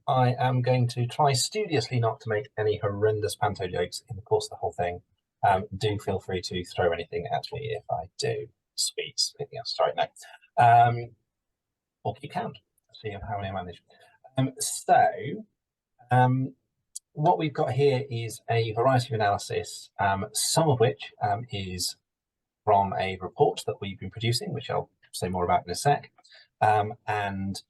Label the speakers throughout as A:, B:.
A: I am going to try studiously not to make any horrendous panto jokes in the course of the whole thing. Do feel free to throw anything at me if I do. Sweets, anything else? Sorry, no. Or keep count. See how many I manage. What we've got here is a variety of analysis, some of which is from a report that we've been producing, which I'll say more about in a sec, and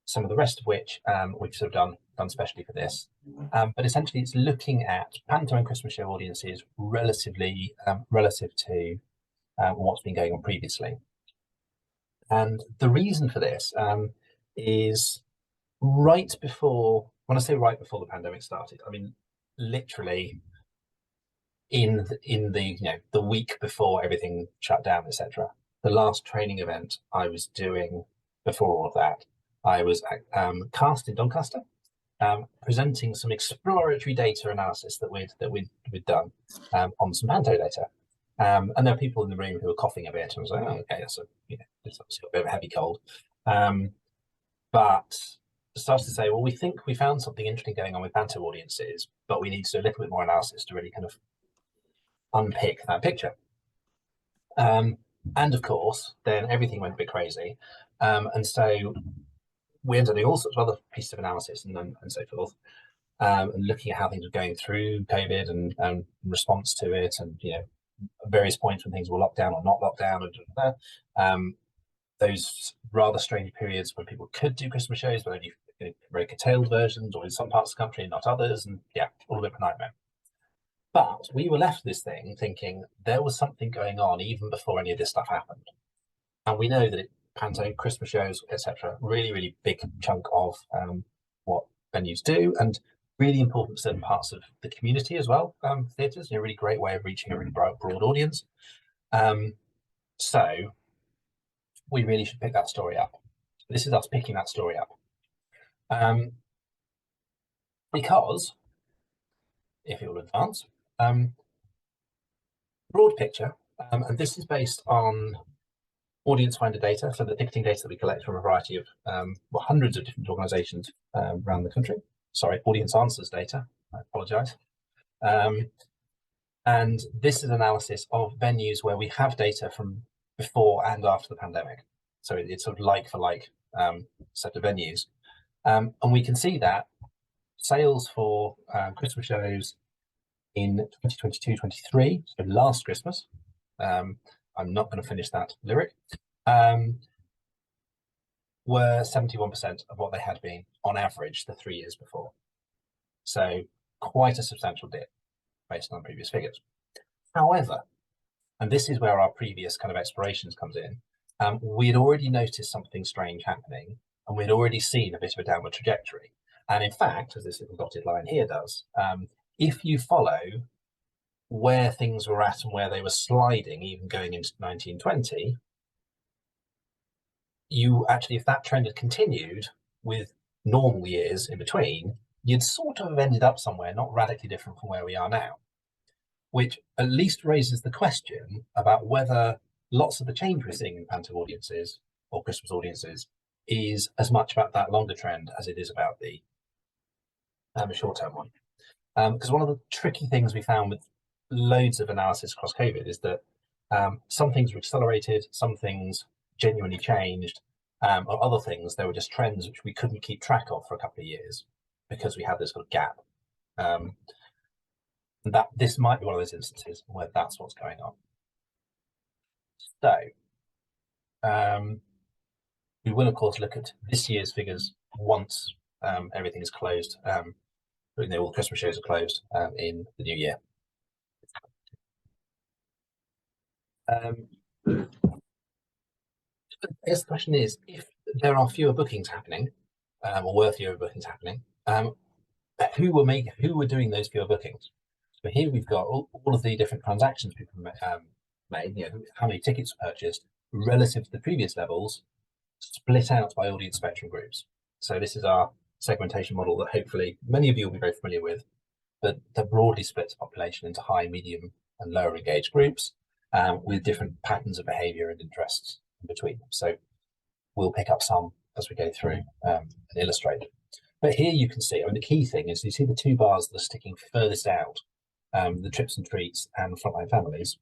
A: some of the rest of which we've sort of done specially for this. But essentially, it's looking at Pantomime and Christmas Show audiences relative to what's been going on previously. And the reason for this is right before, when I say right before the pandemic started, I mean literally in the week before everything shut down, etc. The last training event I was doing before all of that, I was cast in Doncaster, presenting some exploratory data analysis that we'd done on some panto data. And there were people in the room who were coughing a bit, and I was like, oh, okay, so it's obviously got a bit of a heavy cold. But started to say, well, we think we found something interesting going on with panto audiences, but we need to do a little bit more analysis to really kind of unpick that picture. And of course, then everything went a bit crazy. And so we ended up doing all sorts of other pieces of analysis and so forth, and looking at how things were going through COVID and response to it, and various points when things were locked down or not locked down, and those rather strange periods when people could do Christmas shows, but only very curtailed versions, or in some parts of the country and not others, and all a bit of a nightmare. But we were left this thing thinking there was something going on even before any of this stuff happened. And we know that panto, Christmas shows, etc., really big chunk of what venues do, and really important for certain parts of the community as well. Theatres, a really great way of reaching a really broad audience. So we really should pick that story up. This is us picking that story up. Because, if you'll advance, broad picture, and this is based on audience finder data, so the ticketing data that we collect from a variety of hundreds of different organisations around the country. Sorry, audience answers data, I apologise. And this is analysis of venues where we have data from before and after the pandemic. So it's sort of like for like set of venues. And we can see that sales for Christmas shows in 2022-23, so last Christmas, I'm not going to finish that lyric, were 71% of what they had been on average the 3 years before. So quite a substantial dip based on previous figures. However, and this is where our previous kind of explorations comes in, we'd already noticed something strange happening, and we'd already seen a bit of a downward trajectory. And in fact, as this little dotted line here does, if you follow where things were at and where they were sliding, even going into 1920, you actually, if that trend had continued with normal years in between, you'd sort of ended up somewhere not radically different from where we are now, which at least raises the question about whether lots of the change we're seeing in panto audiences or Christmas audiences is as much about that longer trend as it is about the short-term one. Because one of the tricky things we found with loads of analysis across COVID is that some things were accelerated, some things genuinely changed, or other things, there were just trends which we couldn't keep track of for a couple of years because we had this sort of gap. That this might be one of those instances where that's what's going on. So we will of course look at this year's figures once everything is closed. All the Christmas shows are closed in the new year. I guess the question is, if there are fewer bookings happening, or were fewer bookings happening, who were doing those fewer bookings? So here we've got all of the different transactions people made, how many tickets were purchased relative to the previous levels, split out by audience spectrum groups. So this is our segmentation model that hopefully many of you will be very familiar with, but that broadly splits the population into high, medium, and lower engaged groups with different patterns of behaviour and interests in between them. So we'll pick up some as we go through and illustrate. But here you can see, I mean, the key thing is you see the two bars that are sticking furthest out, the trips and treats and frontline families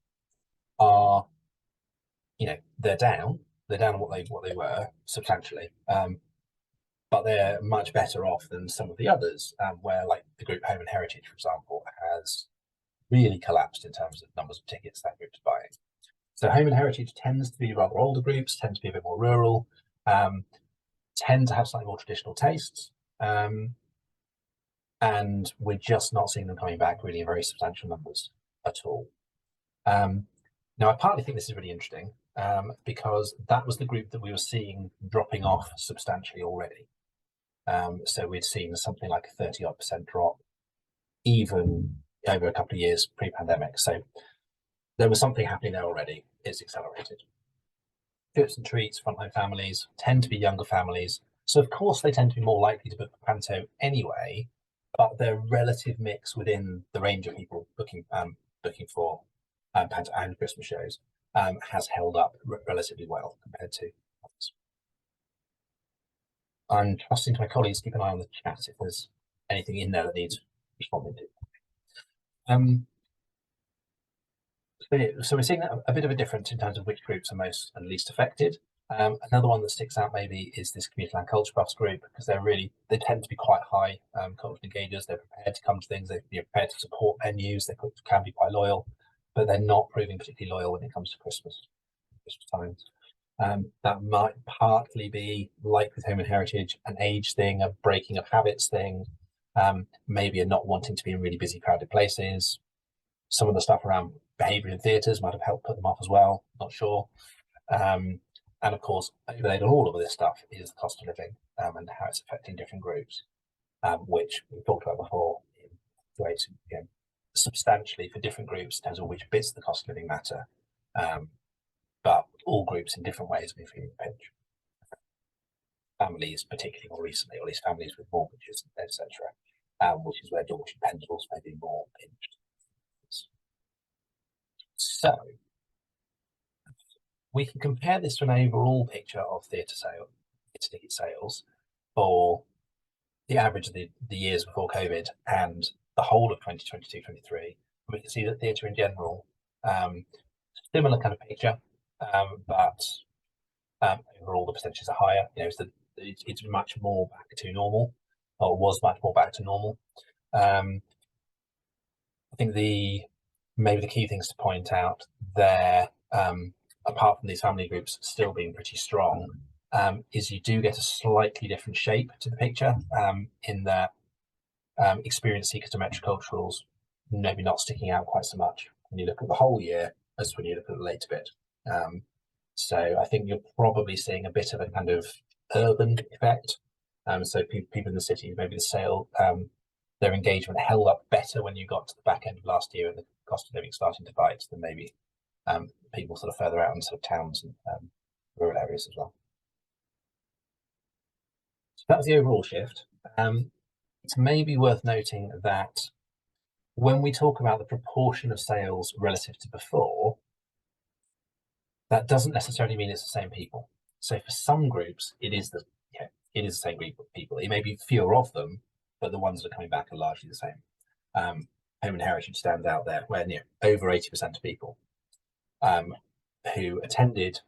A: are, they're down. They're down on what they were substantially, but they're much better off than some of the others, where like the group Home and Heritage, for example, has really collapsed in terms of numbers of tickets that group's buying. So Home and Heritage tends to be rather older groups, tend to be a bit more rural, tend to have slightly more traditional tastes, and we're just not seeing them coming back really in very substantial numbers at all. Now, I partly think this is really interesting because that was the group that we were seeing dropping off substantially already. So we'd seen something like a 30-odd% drop, even over a couple of years pre-pandemic. So there was something happening there already. It's accelerated. Trips and treats, frontline families tend to be younger families. So of course they tend to be more likely to book Panto anyway, but their relative mix within the range of people booking for Panto and Christmas shows has held up relatively well compared to others. I'm trusting to my colleagues to keep an eye on the chat if there's anything in there that needs responding to. So we're seeing a bit of a difference in terms of which groups are most and least affected. Another one that sticks out maybe is this community land culture buffs group, because they tend to be quite high cultural engagers. They're prepared to come to things. They're prepared to support venues. They can be quite loyal, but they're not proving particularly loyal when it comes to Christmas times. That might partly be, like with Home and Heritage, an age thing, a breaking of habits thing, maybe a not wanting to be in really busy, crowded places. Some of the stuff around behaviour in theatres might have helped put them off as well, not sure. And of course, overlaid on all of this stuff is the cost of living and how it's affecting different groups, which we talked about before in ways, substantially for different groups in terms of which bits of the cost of living matter. But all groups in different ways have been feeling the pinch. Families, particularly more recently, or at least families with mortgages, etc., which is where Dorothy pendles may be more pinched. So we can compare this to an overall picture of theatre ticket sales for the average of the years before COVID and the whole of 2022-23. We can see that theatre in general, similar kind of picture, but overall the percentages are higher. It's much more back to normal, or was much more back to normal. I think maybe the key things to point out there, apart from these family groups still being pretty strong, is you do get a slightly different shape to the picture in that experience seekers to metroculturals maybe not sticking out quite so much when you look at the whole year as when you look at the later bit. So I think you're probably seeing a bit of a kind of urban effect. So people in the city, maybe the sale, their engagement held up better when you got to the back end of last year and the cost of living starting to bite than maybe people sort of further out in sort of towns and rural areas as well. So that was the overall shift. It's maybe worth noting that when we talk about the proportion of sales relative to before, that doesn't necessarily mean it's the same people. So for some groups, it is the same group of people. It may be fewer of them, but the ones that are coming back are largely the same. Home and Heritage stands out there, where over 80% of people who attended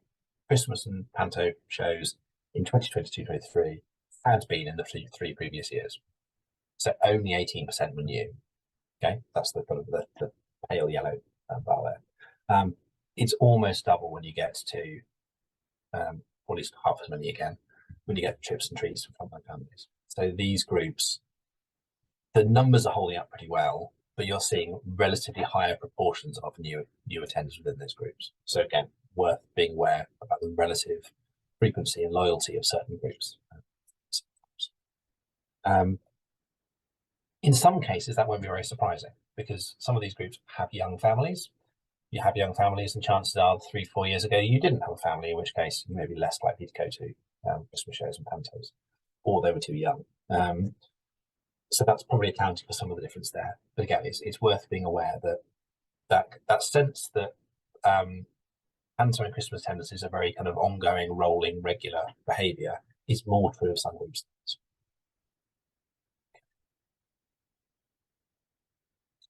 A: Christmas and Panto shows in 2022-23 had been in the three previous years. So only 18% were new. Okay, that's the pale yellow bar there. It's almost double when you get to, or at least half as many again, when you get trips and treats from frontline families. So these groups, the numbers are holding up pretty well, but you're seeing relatively higher proportions of new attenders within those groups. So again, worth being aware about the relative frequency and loyalty of certain groups. In some cases, that won't be very surprising because some of these groups have young families. You have young families, and chances are 3-4 years ago you didn't have a family, in which case you may be less likely to go to Christmas shows and pantos, or they were too young. So that's probably accounting for some of the difference there. But again, it's worth being aware that sense that Panto and Christmas attendance is a very kind of ongoing, rolling, regular behaviour is more true of some groups.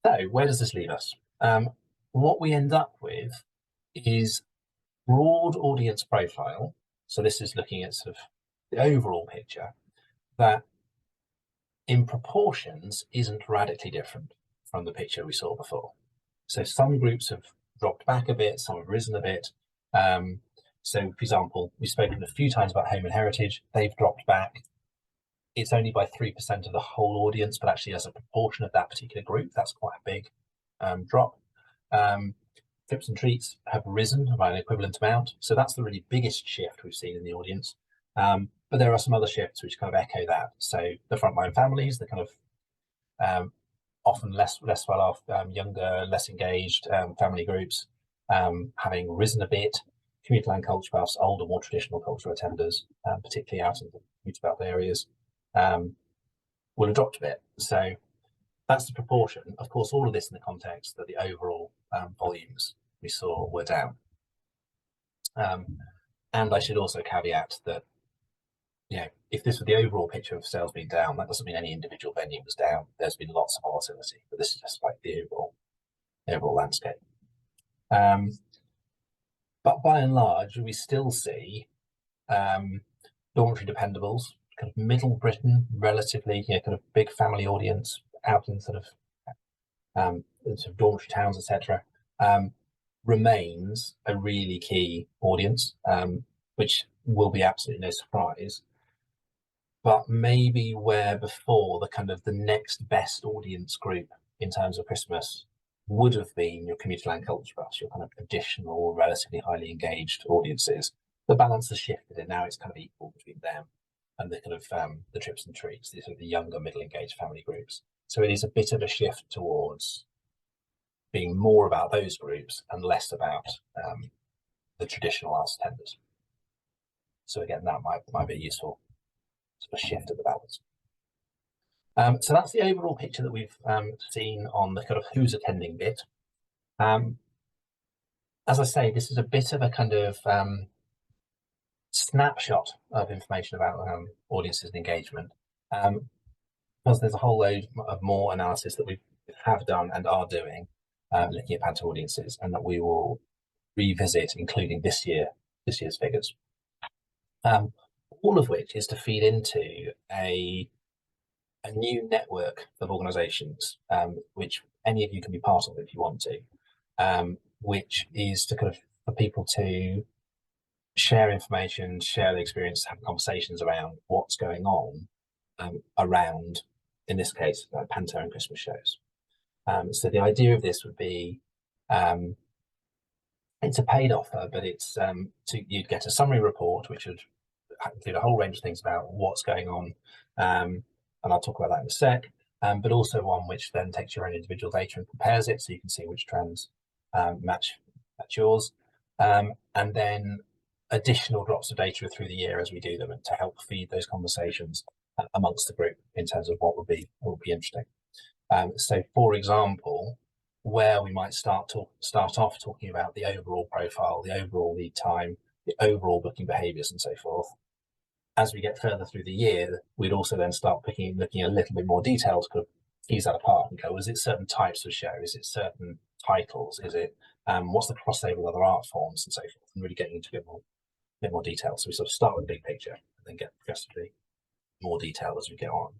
A: So where does this leave us? What we end up with is broad audience profile. So this is looking at sort of the overall picture that in proportions isn't radically different from the picture we saw before. So some groups have dropped back a bit, some have risen a bit. So for example, we've spoken a few times about home and heritage, they've dropped back. It's only by 3% of the whole audience, but actually as a proportion of that particular group, that's quite a big drop. Trips and treats have risen by an equivalent amount. So that's the really biggest shift we've seen in the audience. But there are some other shifts which kind of echo that. So the frontline families, the kind of often less well off, younger, less engaged family groups, having risen a bit. Community land culture buffs, older, more traditional cultural attenders, particularly out in the community belt areas, will have dropped a bit. So that's the proportion. Of course, all of this in the context that the overall volumes we saw were down. And I should also caveat that, if this were the overall picture of sales being down, that doesn't mean any individual venue was down. There's been lots of volatility, but this is just like the overall landscape. But by and large, we still see dormitory dependables, kind of middle Britain, relatively, kind of big family audience out in sort of dormitory towns, etc. Remains a really key audience, which will be absolutely no surprise. But maybe where before the next best audience group in terms of Christmas would have been your community land culture buffs, your kind of traditional, relatively highly engaged audiences, the balance has shifted, and now it's kind of equal between them and the kind of the trips and treats, these are the younger, middle engaged family groups. So it is a bit of a shift towards being more about those groups and less about the traditional arts attenders. So again, that might be a useful sort of shift of the balance. So that's the overall picture that we've seen on the kind of who's attending bit. As I say, this is a bit of a kind of snapshot of information about audiences and engagement, because there's a whole load of more analysis that we have done and are doing, looking at Pantomime audiences, and that we will revisit, including this year's figures. All of which is to feed into a new network of organisations, which any of you can be part of if you want to, which is to kind of for people to share information, share their experience, have conversations around what's going on around, in this case, Pantomime and Christmas shows. So the idea of this would be, it's a paid offer, but it's you'd get a summary report which would include a whole range of things about what's going on, and I'll talk about that in a sec, but also one which then takes your own individual data and compares it so you can see which trends match yours, and then additional drops of data through the year as we do them, and to help feed those conversations amongst the group in terms of what would be interesting. So for example, where we might start off talking about the overall profile, the overall lead time, the overall booking behaviours and so forth. As we get further through the year, we'd also then start looking a little bit more detailed to tease that apart and go, is it certain types of show? Is it certain titles? Is it what's the crossover with other art forms and so forth? And really getting into a bit more detail. So we sort of start with the big picture and then get progressively more detail as we go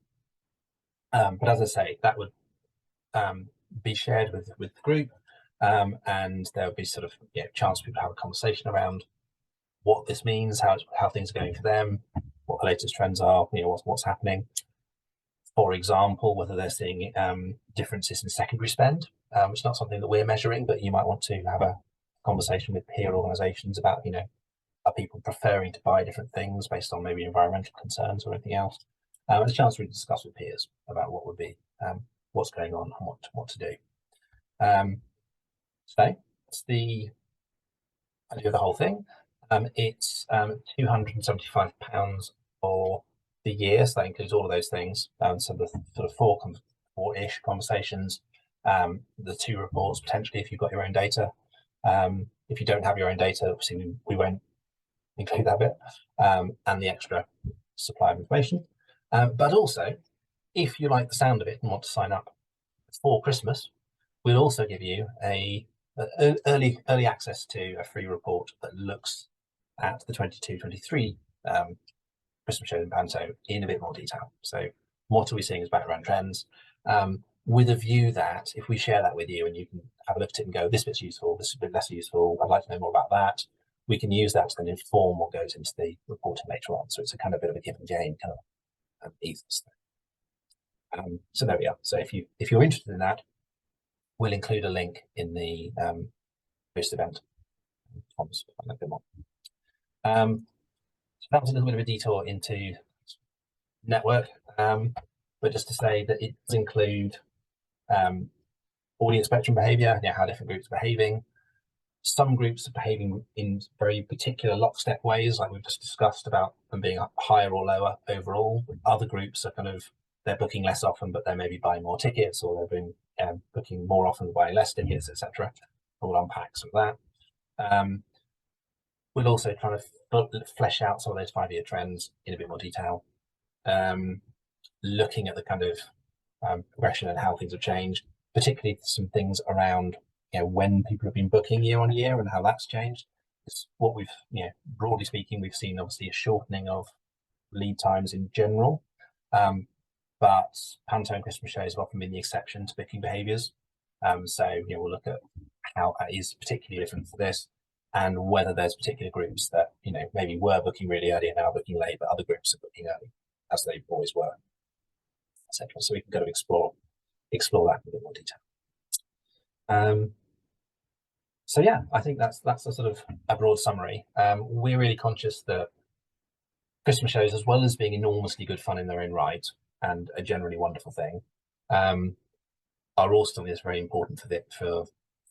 A: on. But as I say, that would be shared with the group, and there would be sort of chance for people to have a conversation around what this means, how things are going for them, what the latest trends are, what's happening. For example, whether they're seeing differences in secondary spend, which is not something that we're measuring, but you might want to have a conversation with peer organisations about, are people preferring to buy different things based on maybe environmental concerns or anything else? And a chance to really discuss with peers about what would be, what's going on and what to do. So that's the idea of the whole thing. It's £275 for the year, so that includes all of those things. So the sort of four-ish conversations, the 2 reports potentially if you've got your own data. If you don't have your own data, obviously we won't include that bit, and the extra supply of information. But also, if you like the sound of it and want to sign up for Christmas, We'll also give you a early access to a free report that looks at the 22-23 Christmas show in Panto in a bit more detail. So what are we seeing as background trends? With a view that if we share that with you and you can have a look at it and go, this bit's useful, this is a bit less useful, I'd like to know more about that, we can use that to then inform what goes into the reporting later on. So it's a kind of bit of a give and game kind of ethos. So there we are. So if you're interested in that, we'll include a link in the post event. So that was a little bit of a detour into network, but just to say that it does include audience spectrum behavior, how different groups are behaving. Some groups are behaving in very particular lockstep ways, like we've just discussed about them being higher or lower overall. Other groups are they're booking less often, but they're maybe buying more tickets, or they've been booking more often and buying less tickets, etc. We'll unpack some of that. We'll also try to flesh out some of those 5-year trends in a bit more detail, looking at the kind of progression and how things have changed, particularly some things around when people have been booking year on year and how that's changed. It's what we've, broadly speaking, we've seen obviously a shortening of lead times in general, but Panto and Christmas shows have often been the exception to booking behaviours. So we'll look at how that is particularly different for this, and whether there's particular groups that maybe were booking really early and now booking late, but other groups are booking early as they always were, etc. So we can go and explore that in a bit more detail. So yeah, I think that's a sort of a broad summary. We're really conscious that Christmas shows, as well as being enormously good fun in their own right and a generally wonderful thing, are also something that's very important for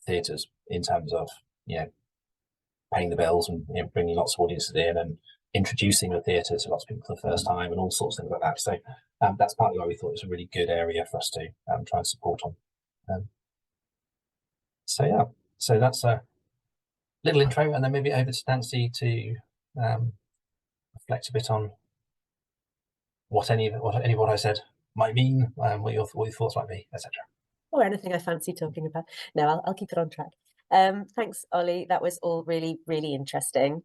A: theatres in terms of paying the bills and bringing lots of audiences in and introducing the theatre to lots of people for the first time and all sorts of things like that. So that's partly why we thought it was a really good area for us to try and support on. So yeah, so that's a little intro, and then maybe over to Nancy to reflect a bit on what any of what I said might mean, what your thoughts might be, etc.
B: Or anything I fancy talking about. No, I'll keep it on track. Thanks, Ollie. That was all really, really interesting.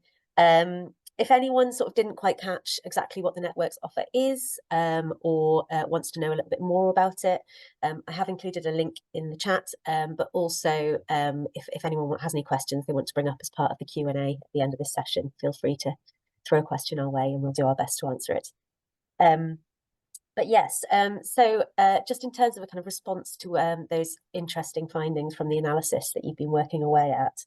B: If anyone sort of didn't quite catch exactly what the network's offer is, or wants to know a little bit more about it, I have included a link in the chat, but also if anyone has any questions they want to bring up as part of the Q&A at the end of this session, feel free to throw a question our way and we'll do our best to answer it. But yes, so just in terms of a kind of response to those interesting findings from the analysis that you've been working away at,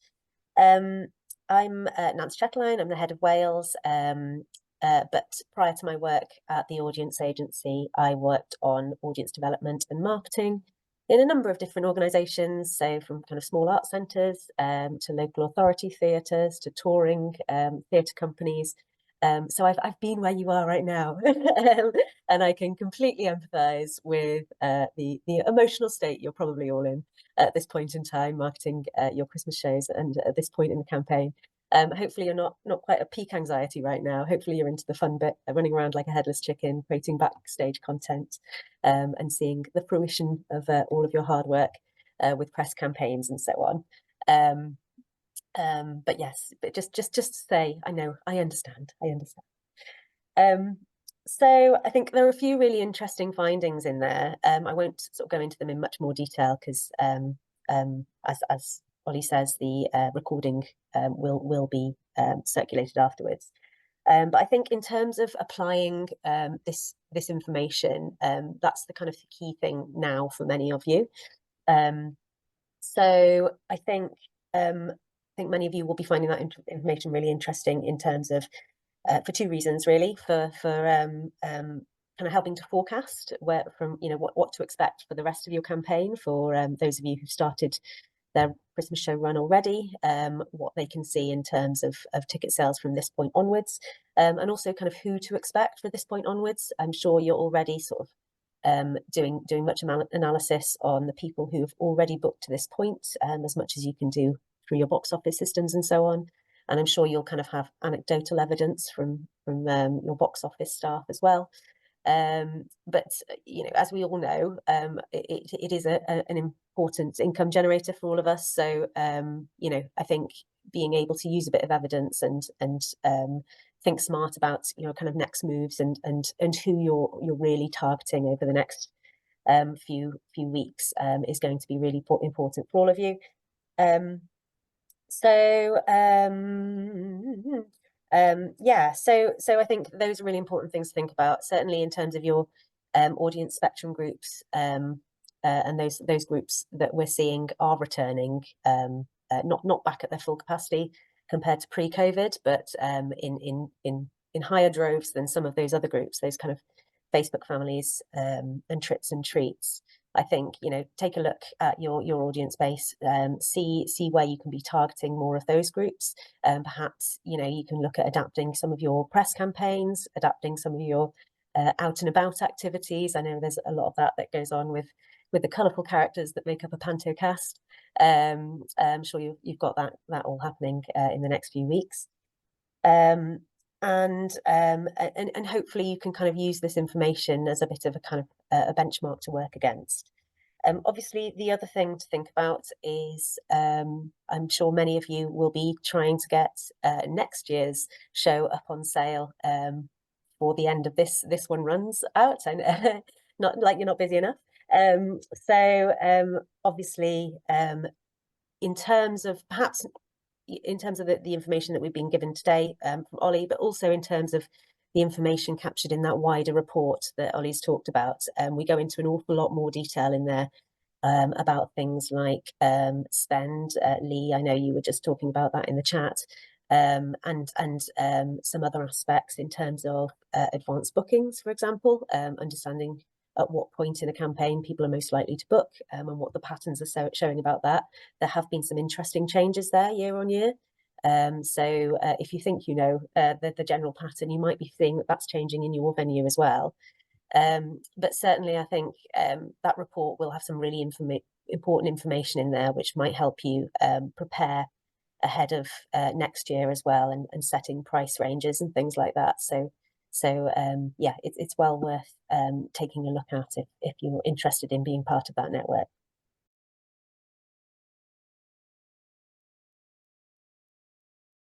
B: I'm Nancy Sheterline, I'm the head of Wales, but prior to my work at the audience agency, I worked on audience development and marketing in a number of different organisations, so from kind of small art centres to local authority theatres to touring theatre companies. So I've been where you are right now, and I can completely empathise with the emotional state you're probably all in at this point in time, marketing your Christmas shows, and at this point in the campaign. Hopefully you're not quite at peak anxiety right now. Hopefully you're into the fun bit, running around like a headless chicken, creating backstage content, and seeing the fruition of all of your hard work with press campaigns and so on. But yes, but just to say, I know, I understand. So I think there are a few really interesting findings in there. I won't sort of go into them in much more detail because, as Ollie says, the recording will be circulated afterwards. But I think in terms of applying this information, that's the kind of key thing now for many of you. So I think many of you will be finding that information really interesting in terms of, for two reasons really, for kind of helping to forecast what to expect for the rest of your campaign, for those of you who've started their Christmas show run already, what they can see in terms of ticket sales from this point onwards, and also kind of who to expect for this point onwards. I'm sure you're already sort of doing much analysis on the people who have already booked to this point, as much as you can do through your box office systems and so on. And I'm sure you'll kind of have anecdotal evidence from your box office staff as well. But you know, as we all know, it is an important income generator for all of us. So you know, I think being able to use a bit of evidence and think smart about your kind of next moves and who you're really targeting over the next few weeks is going to be really important for all of you. Yeah, so I think those are really important things to think about, certainly in terms of your audience spectrum groups, and those groups that we're seeing are returning, not back at their full capacity compared to pre-COVID, but in higher droves than some of those other groups, those kind of Facebook families and trits and treats. I think, you know, take a look at your audience base, see where you can be targeting more of those groups. Perhaps, you know, you can look at adapting some of your press campaigns, adapting some of your out and about activities. I know there's a lot of that goes on with the colourful characters that make up a panto cast. I'm sure you've got that all happening in the next few weeks. And hopefully you can kind of use this information as a bit of a kind of a benchmark to work against. Obviously, the other thing to think about is I'm sure many of you will be trying to get next year's show up on sale before the end of this one runs out. And not like you're not busy enough. Obviously, in terms of the information that we've been given today from Ollie, but also in terms of the information captured in that wider report that Ollie's talked about. We go into an awful lot more detail in there about things like spend. Lee, I know you were just talking about that in the chat, and some other aspects in terms of advanced bookings, for example, understanding at what point in a campaign people are most likely to book, and what the patterns are showing about that. There have been some interesting changes there year on year. If you think you know the general pattern, you might be seeing that that's changing in your venue as well. But certainly I think that report will have some really important information in there, which might help you prepare ahead of next year as well, and setting price ranges and things like that. Yeah, it's well worth taking a look at if you're interested in being part of that network.